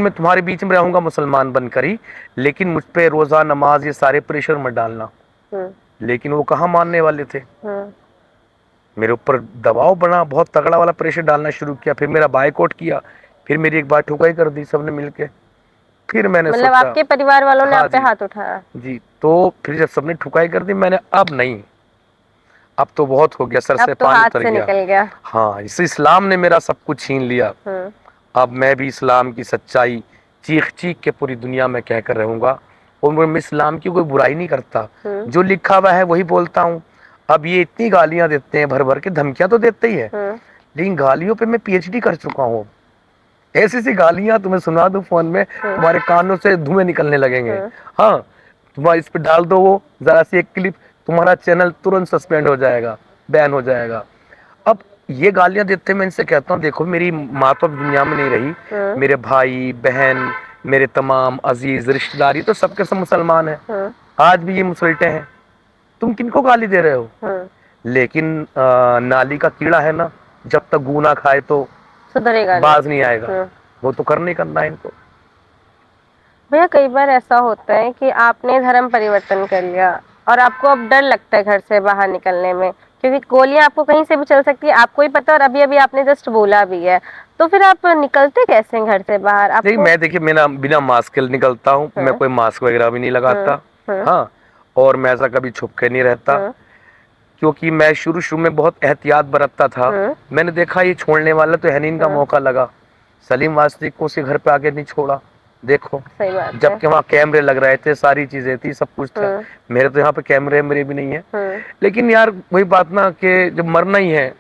मैं तुम्हारे बीच में रहूंगा मुसलमान बनकर ही, लेकिन मुझ पे रोजा नमाज ये सारे प्रेशर मत डालना। लेकिन वो कहाँ मानने वाले थे। मेरे ऊपर दबाव बना, बहुत तगड़ा वाला प्रेशर डालना शुरू किया। फिर मेरा बायकॉट किया, फिर मेरी एक बार ठुकाई कर दी सबने मिलके। फिर मैंने मतलब सोचा, आपके परिवार वालों ने हाँ आप पे जी हाथ उठाया? जी, तो फिर जब सबने ठुकाई कर दी, मैंने अब नहीं, अब तो बहुत हो गया, सर अब से तो पानी हाथ उतर से गया। निकल गया। हाँ, इस इस्लाम ने मेरा सब कुछ छीन लिया। अब मैं भी इस्लाम की सच्चाई चीख चीख के पूरी दुनिया में कहकर रहूंगा। और मैं इस्लाम की कोई बुराई नहीं करता, जो लिखा हुआ है वही बोलता हूँ। अब ये इतनी गालियां देते हैं, भर भर के धमकियां तो देते ही है, लेकिन गालियों पे मैं पीएचडी कर चुका हूँ। ऐसी ऐसी गालियां तुम्हें सुना दूं फोन में, तुम्हारे कानों से धुएं निकलने लगेंगे। हाँ, तुम्हारा इस पे डाल दो वो जरा सी एक क्लिप, तुम्हारा चैनल तुरंत सस्पेंड हो जाएगा, बैन हो जाएगा। अब ये गालियां देते मैं इनसे कहता हूँ, देखो मेरी माँ तो अब दुनिया में नहीं रही, मेरे भाई बहन, मेरे तमाम अजीज रिश्तेदार, ये तो सबके सब मुसलमान हैं। आज भी ये मुसलटे हैं, तुम किनको गाली दे रहे हो। लेकिन नाली का कीड़ा है ना, जब तक गू ना खाए तो सुधरेगा बाज नहीं आएगा। नहीं। वो तो करना ही करना है इनको। भैया कई बार ऐसा होता है कि आपने धर्म परिवर्तन कर लिया और आपको अब डर लगता है घर से बाहर निकलने में, क्योंकि गोलियां आपको कहीं से भी चल सकती है, आपको ही पता। और अभी अभी आपने जस्ट बोला भी है, तो फिर आप निकलते कैसे हैं घर से बाहर? नहीं, आपको मैं देखिए मेरा बिना मास्क के निकलता हूँ, मैं कोई मास्क वगैरह भी नहीं लगाता। हाँ, और मैं ऐसा कभी छुप के नहीं रहता, क्योंकि मैं शुरू शुरू में बहुत एहतियात बरतता था। मैंने देखा ये छोड़ने वाला तो है नहीं, इनका मौका लगा। सलीम वास्तिक को उसके घर पे आके नहीं छोड़ा, देखो। सही बात है। जबकि वहाँ कैमरे लग रहे थे, सारी चीजें थी, सब कुछ था। मेरे तो यहाँ पे कैमरे मेरे भी नहीं है। लेकिन यार वही बात ना कि जब मरना ही है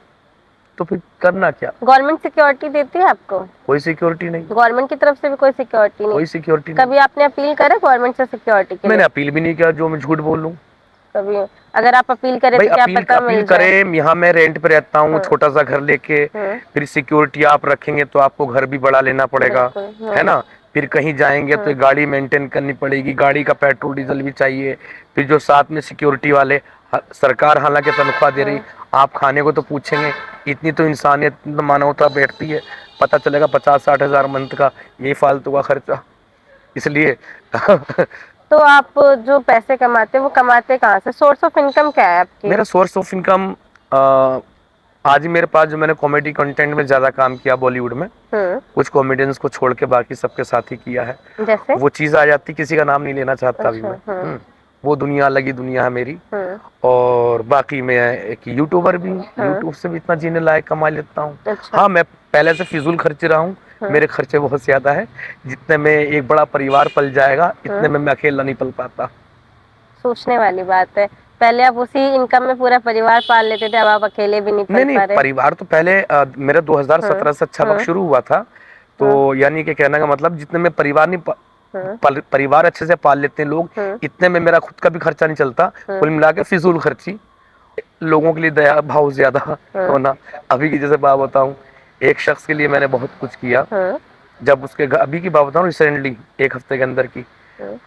तो फिर करना क्या। गवर्नमेंट सिक्योरिटी देती है आपको? कोई सिक्योरिटी नहीं, गवर्नमेंट की तरफ से भी कोई सिक्योरिटी नहीं? कोई सिक्योरिटी नहीं। कभी आपने अपील करा गवर्नमेंट से सिक्योरिटी के लिए? मैंने अपील भी नहीं किया, जो मैं झूठ बोल लूं। कभी अगर आप अपील करें भाई तो क्या पता अपील मिल जाए? करें, यहाँ मैं रेंट पे रहता हूँ, छोटा सा घर लेके। फिर सिक्योरिटी आप रखेंगे तो आपको घर भी बड़ा लेना पड़ेगा, है ना। फिर कहीं जाएंगे तो गाड़ी मेंटेन करनी पड़ेगी, गाड़ी का पेट्रोल डीजल भी चाहिए। फिर जो साथ में सिक्योरिटी वाले, सरकार हालांकि तनख्वाह दे रही, आप खाने को तो पूछेंगे। इतनी तो इंसानियत, इतनी तो मानवता बैठती है, पता चलेगा 50-60 हजार मंथ का, ये फालतू का खर्चा, इसलिए। तो आप जो पैसे कमाते हैं वो कमाते कहाँ से? सोर्स ऑफ इनकम क्या है आपकी? मेरा सोर्स ऑफ इनकम आज ही मेरे पास, जो मैंने कॉमेडी कंटेंट में ज्यादा काम किया बॉलीवुड में, कुछ कॉमेडियंस को छोड़ के बाकी सबके साथ ही किया है। जैसे वो चीज आ जाती, किसी का नाम नहीं लेना चाहता अभी मैं। वो दुनिया अलग ही दुनिया है मेरी। और बाकी मैं एक यूट्यूबर भी, यूट्यूब से भी इतना जीने लायक कमा लेता हूँ। हाँ, मैं पहले से फिजूल खर्च रहा हूँ, मेरे खर्चे बहुत ज्यादा है। जितने में एक बड़ा परिवार पल जाएगा, इतने में मैं अकेला नहीं पल पाता। सोचने वाली बात है, पहले आप उसी इनकम में पूरा परिवार पाल लेते थे, अब आप अकेले भी नहीं पल नहीं पा रहे। परिवार तो पहले मेरा 2017 से अच्छा वक्त शुरू हुआ था, तो यानी कि कहने का मतलब जितने में परिवार नहीं परिवार अच्छे से पाल लेते हैं लोग, इतने में मेरा खुद का भी खर्चा नहीं चलता। कुल मिला के फिजूल खर्ची, लोगों के लिए दया भाव ज्यादा होना। अभी की जैसे बात बताऊं, एक शख्स के लिए मैंने बहुत कुछ किया। जब उसके अभी की बात बताऊं, रिसेंटली 1 हफ्ते के अंदर की,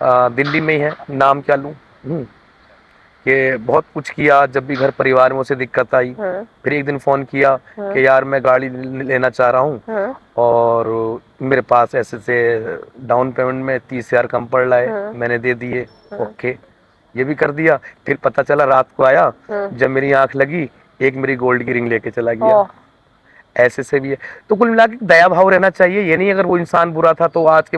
दिल्ली में ही है, नाम क्या लूं, कि बहुत कुछ किया। जब भी घर परिवार में उसे दिक्कत आई, फिर एक दिन फोन किया कि यार मैं गाड़ी लेना चाह रहा हूँ, और मेरे पास ऐसे से डाउन पेमेंट में 30,000 कम पड़ रहा है, मैंने दे दिए। ओके, ये भी कर दिया। फिर पता चला रात को आया, जब मेरी आंख लगी, एक मेरी गोल्ड की रिंग लेके चला गया। ऐसे से भी है। तो कुल मिला के दया भाव रहना चाहिए। ये नहीं अगर वो इंसान बुरा था तो आज के